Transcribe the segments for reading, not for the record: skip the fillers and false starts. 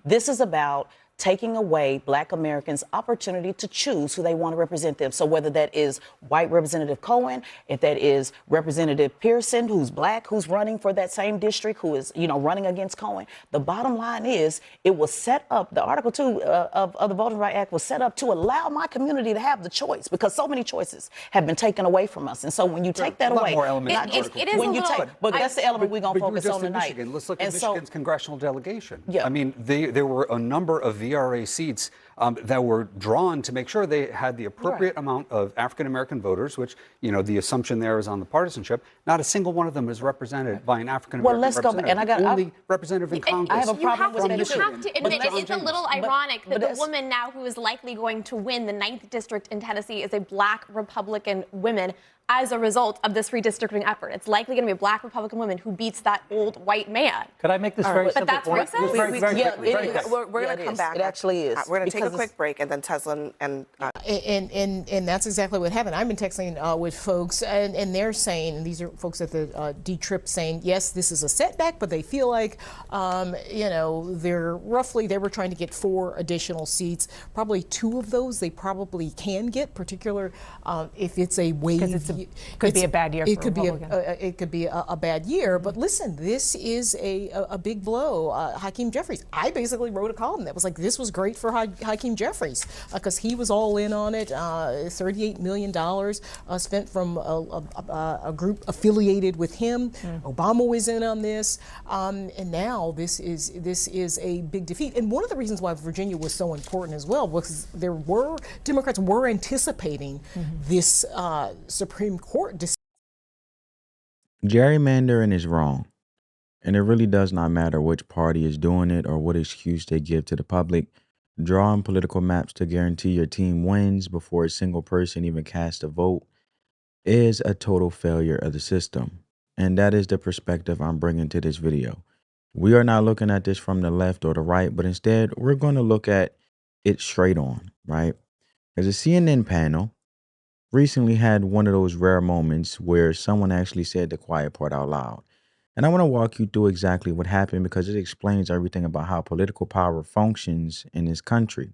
This is about taking away Black Americans' opportunity to choose who they want to represent them. So whether that is white Representative Cohen, if that is Representative Pearson, who's Black, who's running for that same district, who is, running against Cohen, the bottom line is it was set up, the Article 2 of the Voting Rights Act was set up to allow my community to have the choice, because so many choices have been taken away from us. And so when you take that away, it is when you take, but that's the element we're going to focus on tonight. Michigan. Let's look at Michigan's congressional delegation. Yeah. I mean, there were a number of VRA seats that were drawn to make sure they had the appropriate amount of African-American voters, which, the assumption there is on the partisanship. Not a single one of them is represented by an African-American representative. And I got only representative in Congress. I have a problem with that. You have to admit, it is a little ironic that the woman now who is likely going to win the 9th district in Tennessee is a Black Republican woman as a result of this redistricting effort. It's likely going to be a Black Republican woman who beats that old white man. Could I make this very simple point? But that's racist? We're going to come back. It actually is. We're going to take a quick break, and then Tesla and that's exactly what happened. I've been texting with folks, and they're saying, and these are folks at the D-Trip saying, yes, this is a setback, but they feel like, they were trying to get 4 additional seats. Probably 2 of those they probably can get, particular if it's a wave. It could be a bad year. It could be a bad year. But listen, this is a big blow. Hakeem Jeffries. I basically wrote a column that was like, this was great for Hakeem Jeffries because he was all in on it. $38 million spent from a group affiliated with him. Obama was in on this, and now this is a big defeat. And one of the reasons why Virginia was so important as well was Democrats were anticipating this Supreme Court decision. Gerrymandering is wrong, and it really does not matter which party is doing it or what excuse they give to the public. Drawing political maps to guarantee your team wins before a single person even casts a vote is a total failure of the system. And that is the perspective I'm bringing to this video. We are not looking at this from the left or the right, but instead we're going to look at it straight on, right? As a CNN panel recently had one of those rare moments where someone actually said the quiet part out loud. And I want to walk you through exactly what happened because it explains everything about how political power functions in this country.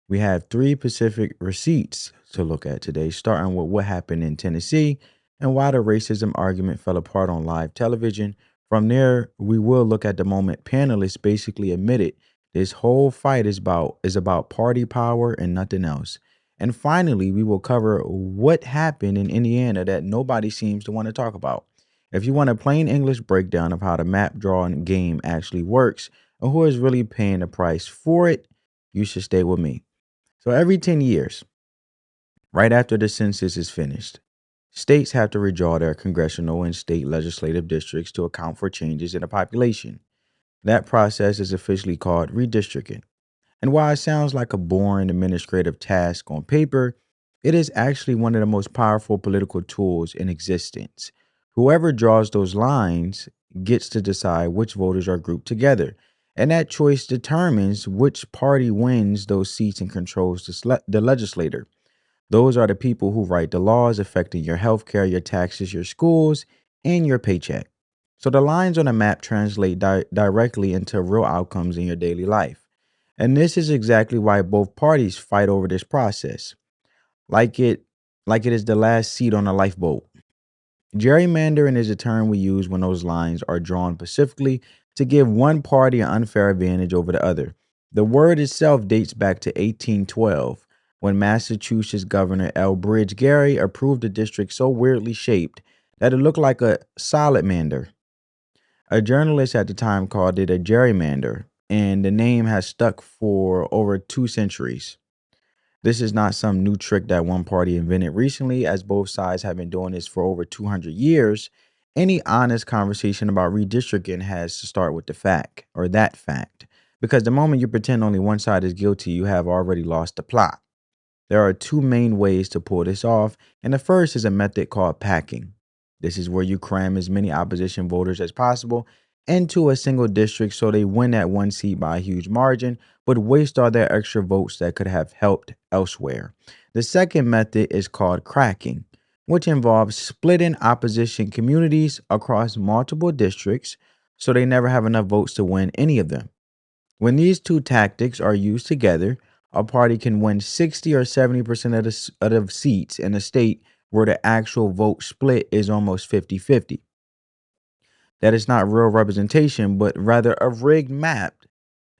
We have 3 specific receipts to look at today, starting with what happened in Tennessee and why the racism argument fell apart on live television. From there, we will look at the moment panelists basically admitted this whole fight is about party power and nothing else. And finally, we will cover what happened in Indiana that nobody seems to want to talk about. If you want a plain English breakdown of how the map drawing game actually works and who is really paying the price for it, you should stay with me. So every 10 years, right after the census is finished, states have to redraw their congressional and state legislative districts to account for changes in the population. That process is officially called redistricting. And while it sounds like a boring administrative task on paper, it is actually one of the most powerful political tools in existence. Whoever draws those lines gets to decide which voters are grouped together. And that choice determines which party wins those seats and controls the legislature. Those are the people who write the laws affecting your healthcare, your taxes, your schools, and your paycheck. So the lines on a map translate directly into real outcomes in your daily life. And this is exactly why both parties fight over this process, like it is the last seat on a lifeboat. Gerrymandering is a term we use when those lines are drawn specifically to give one party an unfair advantage over the other. The word itself dates back to 1812, when Massachusetts Governor Elbridge Gerry approved a district so weirdly shaped that it looked like a salamander. A journalist at the time called it a gerrymander, and the name has stuck for over 2 centuries. This is not some new trick that one party invented recently, as both sides have been doing this for over 200 years. Any honest conversation about redistricting has to start with that fact, because the moment you pretend only one side is guilty, you have already lost the plot. There are 2 main ways to pull this off, and the first is a method called packing. This is where you cram as many opposition voters as possible into a single district so they win that one seat by a huge margin, but waste all their extra votes that could have helped elsewhere. The second method is called cracking, which involves splitting opposition communities across multiple districts so they never have enough votes to win any of them. When these two tactics are used together, a party can win 60 or 70% of the seats in a state where the actual vote split is almost 50-50. That is not real representation, but rather a rigged map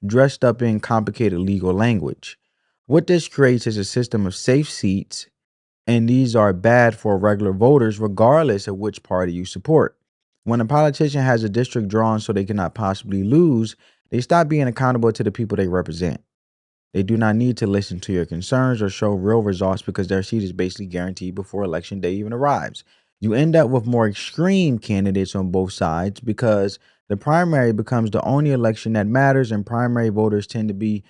dressed up in complicated legal language. What this creates is a system of safe seats, and these are bad for regular voters regardless of which party you support. When a politician has a district drawn so they cannot possibly lose, they stop being accountable to the people they represent. They do not need to listen to your concerns or show real results because their seat is basically guaranteed before election day even arrives. You end up with more extreme candidates on both sides because the primary becomes the only election that matters, and primary voters tend to be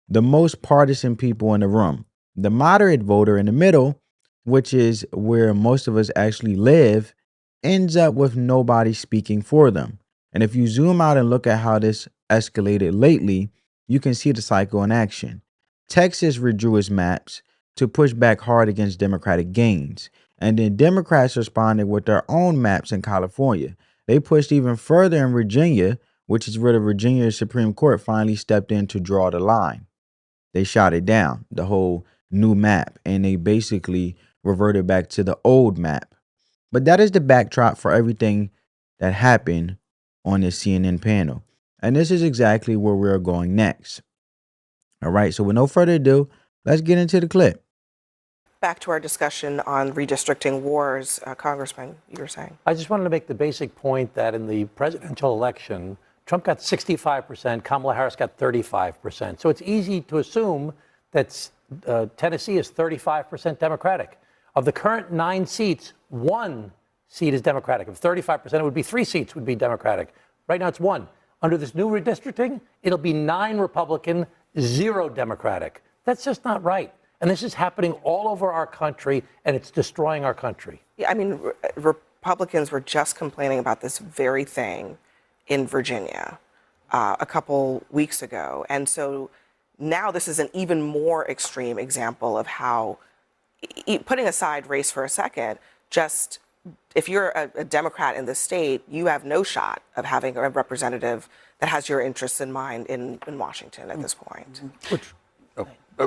the most partisan people in the room. The moderate voter in the middle, which is where most of us actually live, ends up with nobody speaking for them. And if you zoom out and look at how this escalated lately, you can see the cycle in action. Texas redrew its maps to push back hard against Democratic gains. And then Democrats responded with their own maps in California. They pushed even further in Virginia, which is where the Virginia Supreme Court finally stepped in to draw the line. They shot it down, the whole new map, and they basically reverted back to the old map. But that is the backdrop for everything that happened on this CNN panel. And this is exactly where we're going next. All right, so with no further ado, let's get into the clip. Back to our discussion on redistricting wars, Congressman, you were saying. I just wanted to make the basic point that in the presidential election, Trump got 65%, Kamala Harris got 35%. So it's easy to assume that Tennessee is 35% Democratic. Of the current 9 seats, 1 seat is Democratic. Of 35%, it would be 3 seats would be Democratic. Right now it's 1. Under this new redistricting, it'll be 9 Republican, 0 Democratic. That's just not right. And this is happening all over our country, and it's destroying our country. Yeah, I mean, Republicans were just complaining about this very thing in Virginia a couple weeks ago. And so now this is an even more extreme example of how, putting aside race for a second, just if you're a Democrat in the state, you have no shot of having a representative that has your interests in mind in Washington at this point.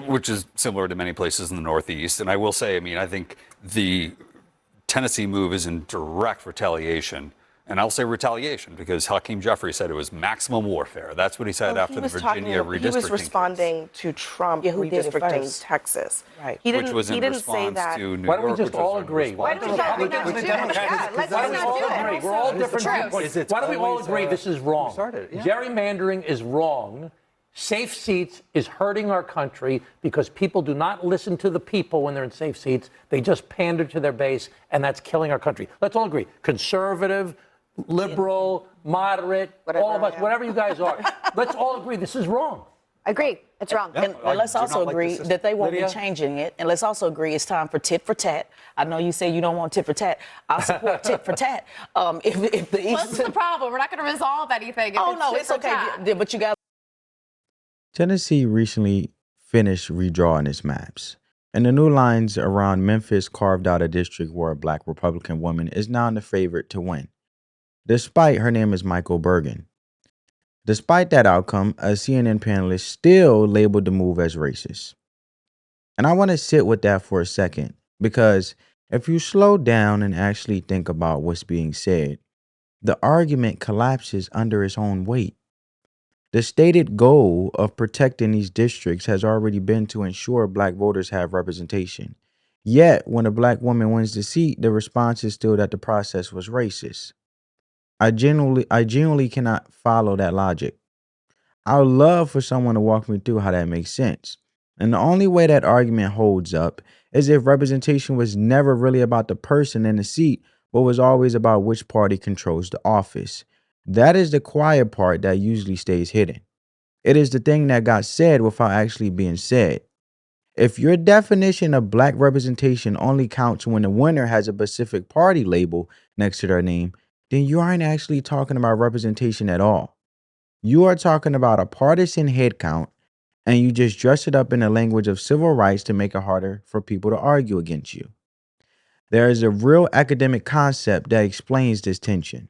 Which is similar to many places in the Northeast. And I will say, I mean, I think the Tennessee move is in direct retaliation. And I'll say retaliation because Hakeem Jeffries said it was maximum warfare. That's what he said after the Virginia redistricting. He was responding to Trump redistricting Texas. Right. Which was in response to New York. Why don't we just all agree? Why don't we all agree? We're all different viewpoints. Why don't we all agree this is wrong? Gerrymandering is wrong. Safe seats is hurting our country because people do not listen to the people when they're in safe seats. They just pander to their base, and that's killing our country. Let's all agree. Conservative, liberal, moderate, whatever, all of us, whatever you guys are. Let's all agree this is wrong. Agree. It's wrong. And let's also agree that they won't be changing it. And let's also agree it's time for tit for tat. I know you say you don't want tit for tat. I support tit for tat. If the East... What's the problem? We're not going to resolve anything. It's okay. But you got... Tennessee recently finished redrawing its maps, and the new lines around Memphis carved out a district where a black Republican woman is now the favorite to win, despite her name is Michael Bergen. Despite that outcome, a CNN panelist still labeled the move as racist. And I want to sit with that for a second, because if you slow down and actually think about what's being said, the argument collapses under its own weight. The stated goal of protecting these districts has already been to ensure black voters have representation. Yet, when a black woman wins the seat, the response is still that the process was racist. I genuinely cannot follow that logic. I would love for someone to walk me through how that makes sense. And the only way that argument holds up is if representation was never really about the person in the seat, but was always about which party controls the office. That is the quiet part that usually stays hidden. It is the thing that got said without actually being said. If your definition of black representation only counts when the winner has a specific party label next to their name, then you aren't actually talking about representation at all. You are talking about a partisan head count, and you just dress it up in the language of civil rights to make it harder for people to argue against you. There is a real academic concept that explains this tension,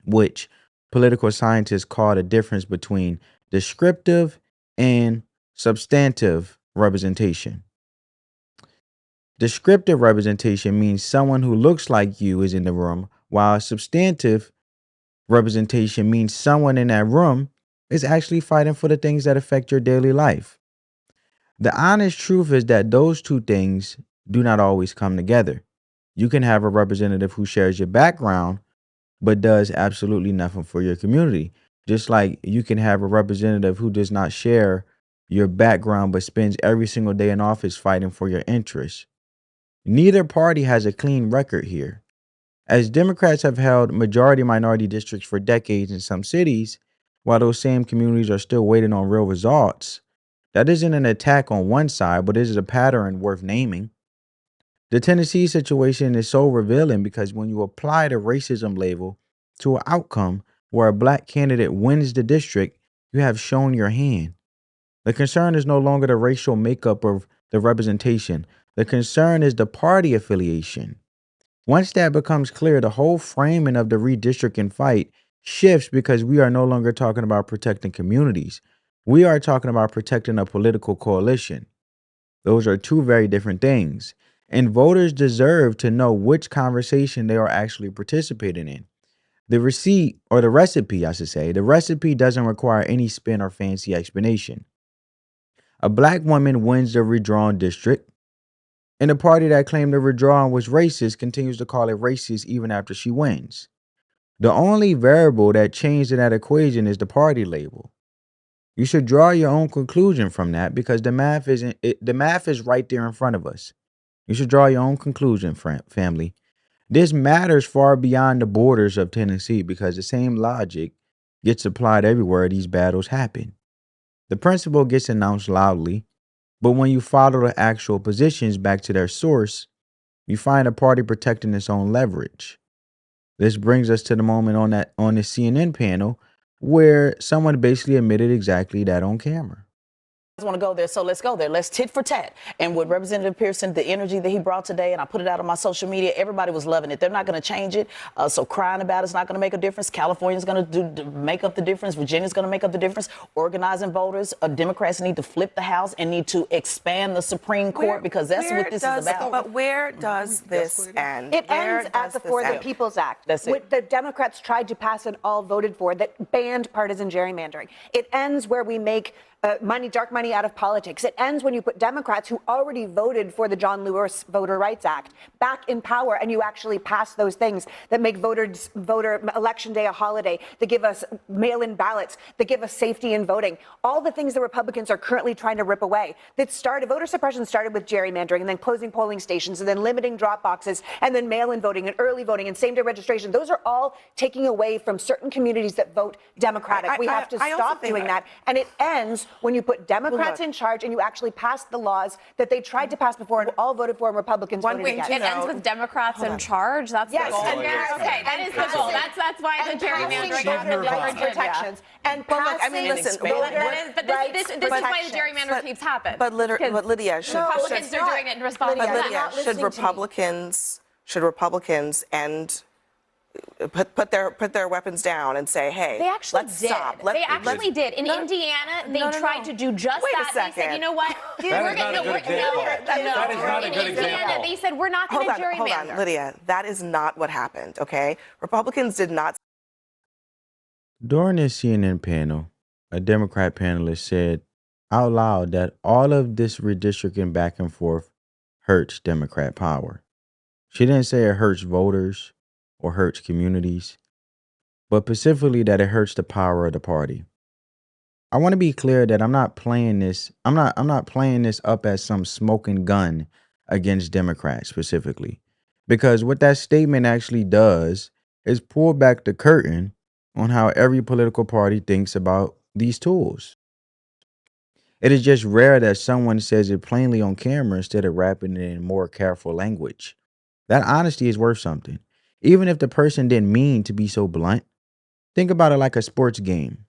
which political scientists call the difference between descriptive and substantive representation. Descriptive representation means someone who looks like you is in the room, while substantive representation means someone in that room is actually fighting for the things that affect your daily life. The honest truth is that those two things do not always come together. You can have a representative who shares your background but does absolutely nothing for your community. Just like you can have a representative who does not share your background but spends every single day in office fighting for your interests. Neither party has a clean record here. As Democrats have held majority minority districts for decades in some cities, while those same communities are still waiting on real results, that isn't an attack on one side, but it is a pattern worth naming. The Tennessee situation is so revealing because when you apply the racism label to an outcome where a black candidate wins the district, you have shown your hand. The concern is no longer the racial makeup of the representation. The concern is the party affiliation. Once that becomes clear, the whole framing of the redistricting fight shifts because we are no longer talking about protecting communities. We are talking about protecting a political coalition. Those are two very different things. And voters deserve to know which conversation they are actually participating in. The recipe, I should say, the recipe doesn't require any spin or fancy explanation. A black woman wins the redrawn district, and the party that claimed the redrawn was racist continues to call it racist even after she wins. The only variable that changed in that equation is the party label. You should draw your own conclusion from that because the math is right there in front of us. You should draw your own conclusion, family. This matters far beyond the borders of Tennessee because the same logic gets applied everywhere these battles happen. The principle gets announced loudly, but when you follow the actual positions back to their source, you find a party protecting its own leverage. This brings us to the moment on the CNN panel where someone basically admitted exactly that on camera. Want to go there, so let's go there. Let's tit for tat. And with Representative Pearson, the energy that he brought today, and I put it out on my social media, everybody was loving it. They're not going to change it, so crying about it's not going to make a difference. California's going to make up the difference. Virginia's going to make up the difference. Organizing voters, Democrats need to flip the House and need to expand the Supreme Court because that's what this is about. But where does this end? It ends at the For the People's Act. That's it. The Democrats tried to pass and all voted for that banned partisan gerrymandering. It ends where we make dark money out of politics. It ends when you put Democrats who already voted for the John Lewis Voter Rights Act back in power and you actually pass those things that make voter election day a holiday, that give us mail-in ballots, that give us safety in voting. All the things the Republicans are currently trying to rip away. Voter suppression started with gerrymandering and then closing polling stations and then limiting drop boxes and then mail-in voting and early voting and same-day registration. Those are all taking away from certain communities that vote Democratic. We have to stop doing that. And it ends when you put Democrats in charge and you actually pass the laws that they tried to pass before and all voted for and Republicans voted against. It ends with Democrats in charge? That's the goal. Okay, that is the goal. That's why the gerrymandering and protections. And this is why the gerrymander keeps happening. But Lydia, Republicans are doing it in response to that. Should Republicans end put their weapons down and say, hey, let's stop. They actually did. In Indiana, they tried to do just that. They said, you know what? That is not a good example. In Indiana, they said, we're not going to gerrymander. Hold on, Lydia. That is not what happened, okay? Republicans did not. During this CNN panel, a Democrat panelist said out loud that all of this redistricting back and forth hurts Democrat power. She didn't say it hurts voters or hurts communities, but specifically that it hurts the power of the party. I want to be clear that I'm not playing this up as some smoking gun against Democrats specifically, because what that statement actually does is pull back the curtain on how every political party thinks about these tools. It is just rare that someone says it plainly on camera instead of wrapping it in more careful language. That honesty is worth something. Even if the person didn't mean to be so blunt, think about it like a sports game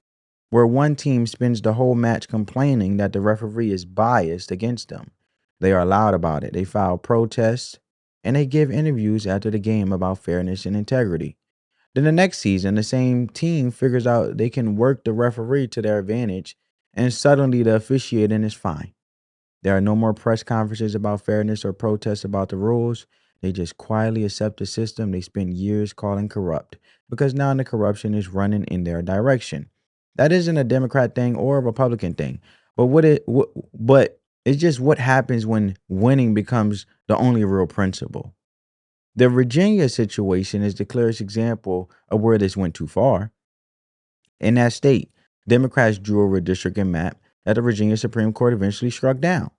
where one team spends the whole match complaining that the referee is biased against them. They are loud about it. They file protests and they give interviews after the game about fairness and integrity. Then the next season, the same team figures out they can work the referee to their advantage, and suddenly the officiating is fine. There are no more press conferences about fairness or protests about the rules. They just quietly accept the system they spent years calling corrupt because now the corruption is running in their direction. That isn't a Democrat thing or a Republican thing, but but it's just what happens when winning becomes the only real principle. The Virginia situation is the clearest example of where this went too far. In that state, Democrats drew a redistricting map that the Virginia Supreme Court eventually struck down.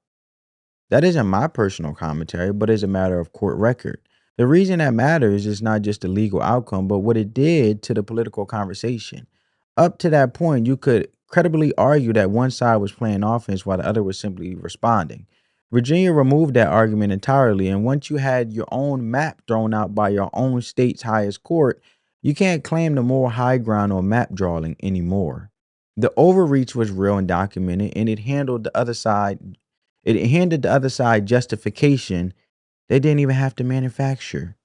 That isn't my personal commentary, but is a matter of court record. The reason that matters is not just the legal outcome, but what it did to the political conversation. Up to that point, you could credibly argue that one side was playing offense while the other was simply responding. Virginia removed that argument entirely, and once you had your own map thrown out by your own state's highest court, you can't claim the moral high ground on map drawing anymore. The overreach was real and documented, and it handed the other side justification they didn't even have to manufacture.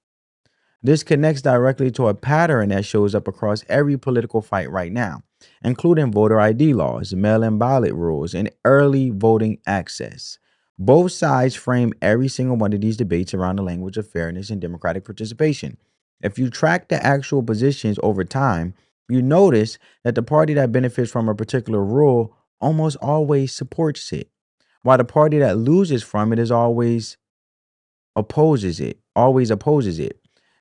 This connects directly to a pattern that shows up across every political fight right now, including voter ID laws, mail-in ballot rules, and early voting access. Both sides frame every single one of these debates around the language of fairness and democratic participation. If you track the actual positions over time, you notice that the party that benefits from a particular rule almost always supports it, while the party that loses from it always opposes it.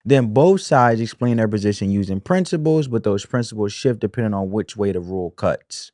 Then both sides explain their position using principles, but those principles shift depending on which way the rule cuts.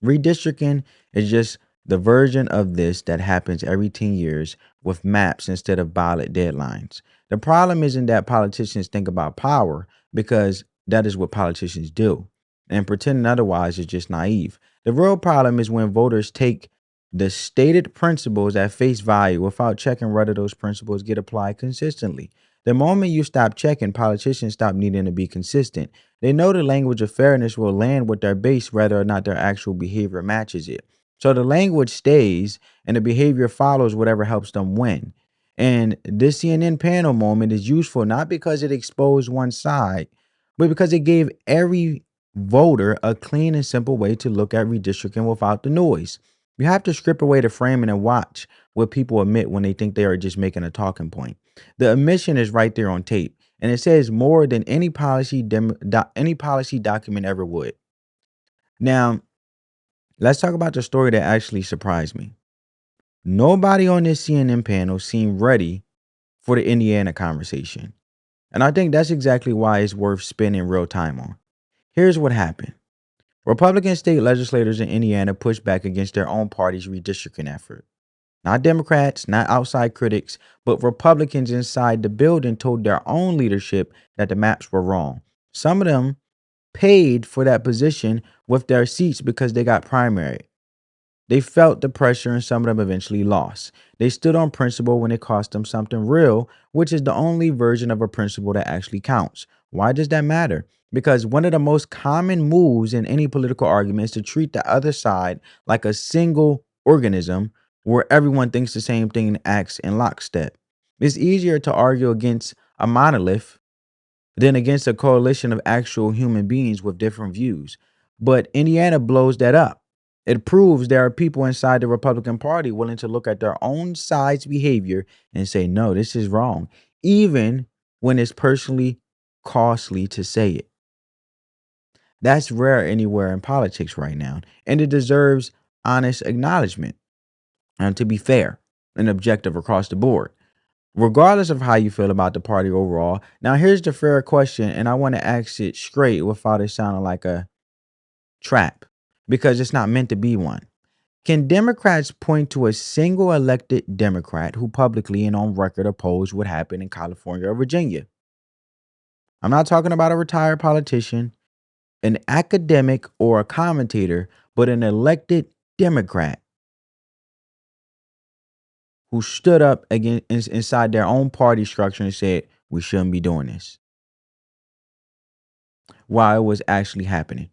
Redistricting is just the version of this that happens every 10 years with maps instead of ballot deadlines. The problem isn't that politicians think about power, because that is what politicians do, and pretending otherwise is just naive. The real problem is when voters take the stated principles at face value without checking whether those principles get applied consistently. The moment you stop checking, politicians stop needing to be consistent. They know the language of fairness will land with their base whether or not their actual behavior matches it. So the language stays and the behavior follows whatever helps them win. And this CNN panel moment is useful not because it exposed one side, but because it gave every voter a clean and simple way to look at redistricting without the noise. You have to strip away the framing and watch what people admit when they think they are just making a talking point. The admission is right there on tape, and it says more than any policy document ever would. Now, let's talk about the story that actually surprised me. Nobody on this CNN panel seemed ready for the Indiana conversation, and I think that's exactly why it's worth spending real time on. Here's what happened. Republican state legislators in Indiana pushed back against their own party's redistricting effort. Not Democrats, not outside critics, but Republicans inside the building told their own leadership that the maps were wrong. Some of them paid for that position with their seats because they got primaried. They felt the pressure, and some of them eventually lost. They stood on principle when it cost them something real, which is the only version of a principle that actually counts. Why does that matter? Because one of the most common moves in any political argument is to treat the other side like a single organism where everyone thinks the same thing and acts in lockstep. It's easier to argue against a monolith than against a coalition of actual human beings with different views. But Indiana blows that up. It proves there are people inside the Republican Party willing to look at their own side's behavior and say, no, this is wrong, even when it's personally costly to say it. That's rare anywhere in politics right now, and it deserves honest acknowledgement, and to be fair and objective across the board, regardless of how you feel about the party overall. Now, here's the fair question, and I want to ask it straight without it sounding like a trap, because it's not meant to be one. Can Democrats point to a single elected Democrat who publicly and on record opposed what happened in California or Virginia? I'm not talking about a retired politician, an academic, or a commentator, but an elected Democrat who stood up against inside their own party structure and said, we shouldn't be doing this, while it was actually happening.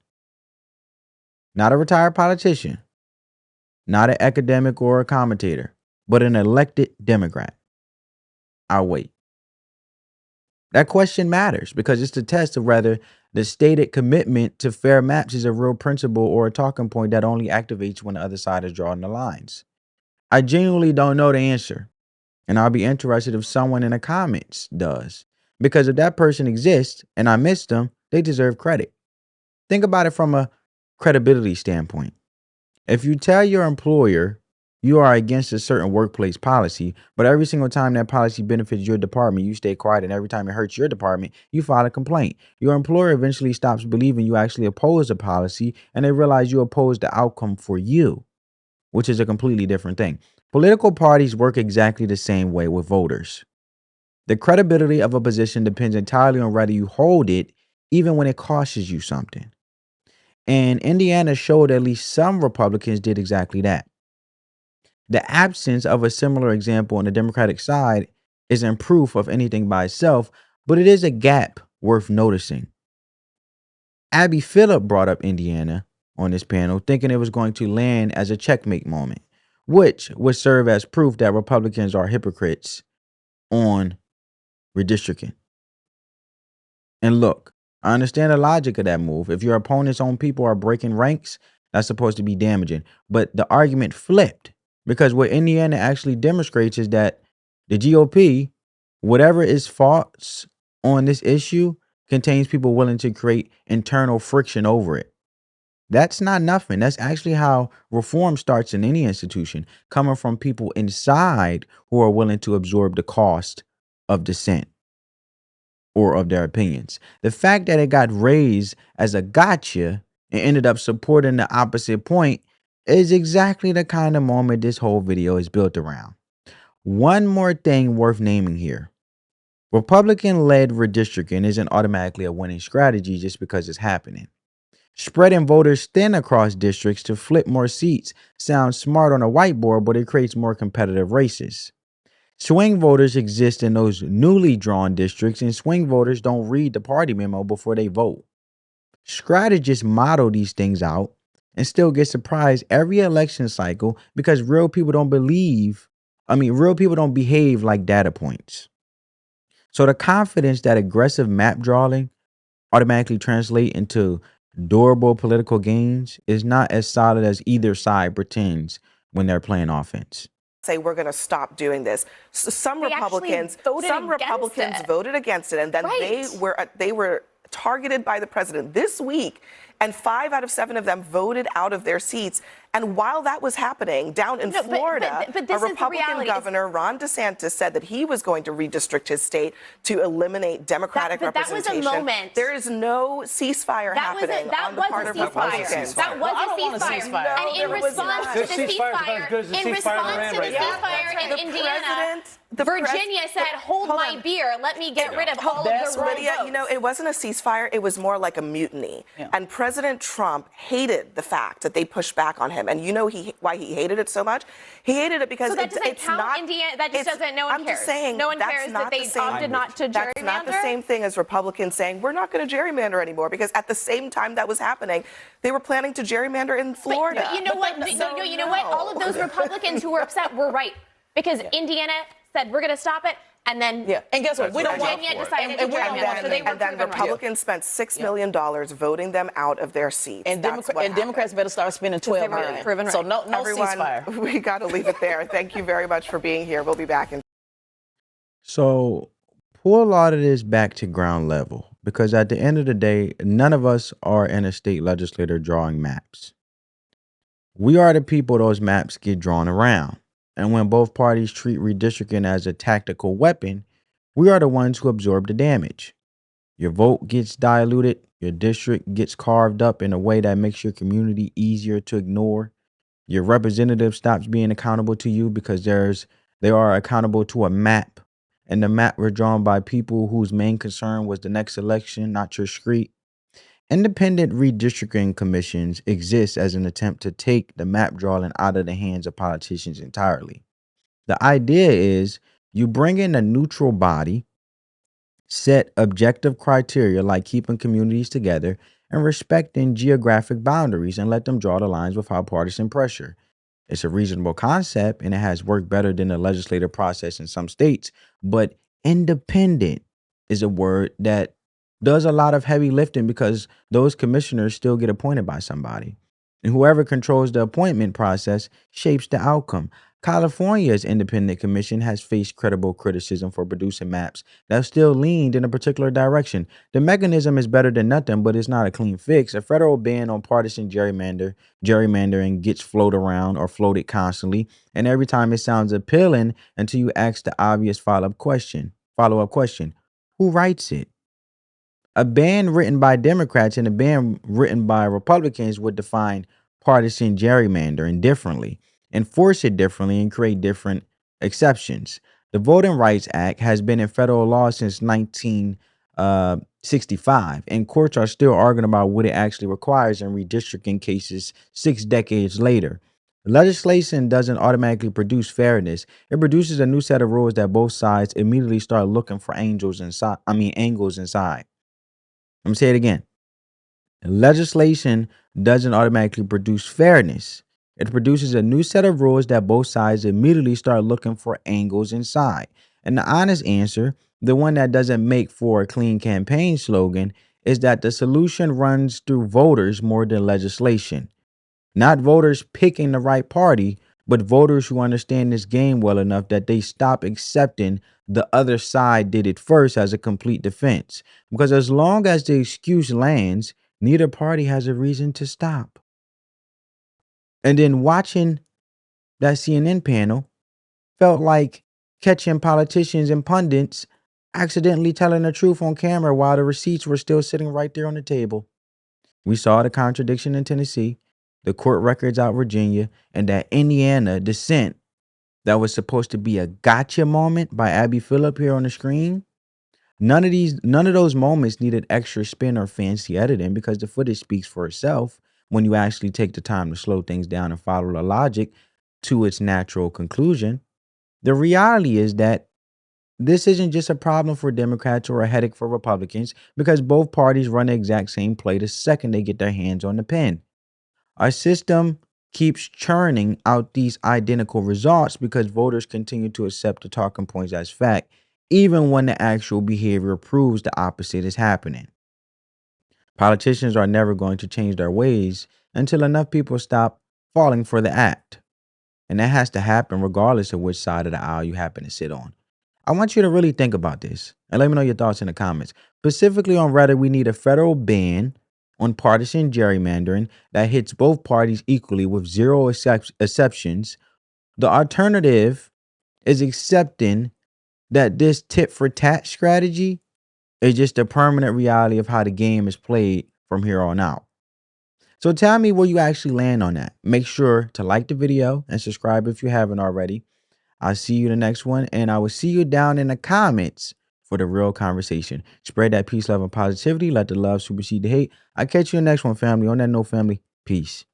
Not a retired politician, not an academic or a commentator, but an elected Democrat. I'll wait. That question matters because it's the test of whether the stated commitment to fair maps is a real principle or a talking point that only activates when the other side is drawing the lines. I genuinely don't know the answer, and I'll be interested if someone in the comments does. Because if that person exists and I missed them, they deserve credit. Think about it from a credibility standpoint. If you tell your employer you are against a certain workplace policy, but every single time that policy benefits your department, you stay quiet, and every time it hurts your department, you file a complaint. Your employer eventually stops believing you actually oppose the policy, and they realize you oppose the outcome for you, which is a completely different thing. Political parties work exactly the same way with voters. The credibility of a position depends entirely on whether you hold it, even when it costs you something. And Indiana showed at least some Republicans did exactly that. The absence of a similar example on the Democratic side isn't proof of anything by itself, but it is a gap worth noticing. Abby Phillip brought up Indiana on this panel, thinking it was going to land as a checkmate moment, which would serve as proof that Republicans are hypocrites on redistricting. And look, I understand the logic of that move. If your opponent's own people are breaking ranks, that's supposed to be damaging. But the argument flipped. Because what Indiana actually demonstrates is that the GOP, whatever its faults on this issue, contains people willing to create internal friction over it. That's not nothing. That's actually how reform starts in any institution, coming from people inside who are willing to absorb the cost of dissent or of their opinions. The fact that it got raised as a gotcha and ended up supporting the opposite point is exactly the kind of moment this whole video is built around. One more thing worth naming here. Republican-led redistricting isn't automatically a winning strategy just because it's happening. Spreading voters thin across districts to flip more seats sounds smart on a whiteboard, but it creates more competitive races. Swing voters exist in those newly drawn districts, and swing voters don't read the party memo before they vote. Strategists model these things out and still get surprised every election cycle because real people don't behave like data points. So the confidence that aggressive map drawing automatically translate into durable political gains is not as solid as either side pretends when they're playing offense. Say we're going to stop doing this. Some Republicans voted against it, and then they were targeted by the president this week, and 5 out of 7 of them voted out of their seats. And while that was happening down in Florida, a Republican governor, Ron DeSantis, said that he was going to redistrict his state to eliminate Democratic representation. That was a moment. There is no ceasefire happening on the part of Republicans. That was a ceasefire. And in response to the ceasefire in Indiana, Virginia said, hold my beer, let me get rid of all of the wrong votes. You know, it wasn't a ceasefire, it was more like a mutiny. And President Trump hated the fact that they pushed back on him. And you know why he hated it so much? He hated it because it's not Indiana. That just doesn't. No one cares. Just saying, no one cares that they opted not to gerrymander. That's not the same thing as Republicans saying we're not going to gerrymander anymore. Because at the same time that was happening, they were planning to gerrymander in Florida. But you know what? You know what? All of those Republicans who were upset were right because Indiana said we're going to stop it. And then, and guess what? We don't want Virginia decided to gerrymander, so they were and then Republicans spent $6 million voting them out of their seats. And Democrats better start spending $12 million. So no ceasefire. We got to leave it there. Thank you very much for being here. We'll be back in. So pull a lot of this back to ground level, because at the end of the day, none of us are in a state legislature drawing maps. We are the people those maps get drawn around. And when both parties treat redistricting as a tactical weapon, we are the ones who absorb the damage. Your vote gets diluted, your district gets carved up in a way that makes your community easier to ignore. Your representative stops being accountable to you because they are accountable to a map, and the map was drawn by people whose main concern was the next election, not your street. Independent redistricting commissions exist as an attempt to take the map drawing out of the hands of politicians entirely. The idea is you bring in a neutral body, set objective criteria like keeping communities together and respecting geographic boundaries, and let them draw the lines without partisan pressure. It's a reasonable concept, and it has worked better than the legislative process in some states, but independent. is a word that does a lot of heavy lifting because those commissioners still get appointed by somebody. And whoever controls the appointment process shapes the outcome. California's independent commission has faced credible criticism for producing maps that still leaned in a particular direction. The mechanism is better than nothing, but it's not a clean fix. A federal ban on partisan gerrymandering gets floated around or floated constantly, and every time it sounds appealing until you ask the obvious follow-up question. Who writes it? A ban written by Democrats and a ban written by Republicans would define partisan gerrymandering differently, enforce it differently, and create different exceptions. The Voting Rights Act has been in federal law since 1965, and courts are still arguing about what it actually requires in redistricting cases 6 decades later. Legislation doesn't automatically produce fairness. It produces a new set of rules that both sides immediately start looking for angles inside. I'm going to say it again. Legislation doesn't automatically produce fairness. It produces a new set of rules that both sides immediately start looking for angles inside. And the honest answer, the one that doesn't make for a clean campaign slogan, is that the solution runs through voters more than legislation. Not voters picking the right party, but voters who understand this game well enough that they stop accepting the other side did it first as a complete defense. Because as long as the excuse lands, neither party has a reason to stop. And then watching that CNN panel felt like catching politicians and pundits accidentally telling the truth on camera while the receipts were still sitting right there on the table. We saw the contradiction in Tennessee, the court records out Virginia, and that Indiana dissent that was supposed to be a gotcha moment by Abby Phillip here on the screen. None of those moments needed extra spin or fancy editing because the footage speaks for itself when you actually take the time to slow things down and follow the logic to its natural conclusion. The reality is that this isn't just a problem for Democrats or a headache for Republicans because both parties run the exact same play the second they get their hands on the pen. Our system keeps churning out these identical results because voters continue to accept the talking points as fact, even when the actual behavior proves the opposite is happening. Politicians are never going to change their ways until enough people stop falling for the act. And that has to happen regardless of which side of the aisle you happen to sit on. I want you to really think about this and let me know your thoughts in the comments. Specifically on whether we need a federal ban on partisan gerrymandering that hits both parties equally with zero exceptions. The alternative is accepting that this tit for tat strategy is just a permanent reality of how the game is played from here on out. So tell me where you actually land on that. Make sure to like the video and subscribe if you haven't already. I'll see you in the next one, and I will see you down in the comments for the real conversation. Spread that peace, love, and positivity. Let the love supersede the hate. I'll catch you in the next one, family. On that note, family, peace.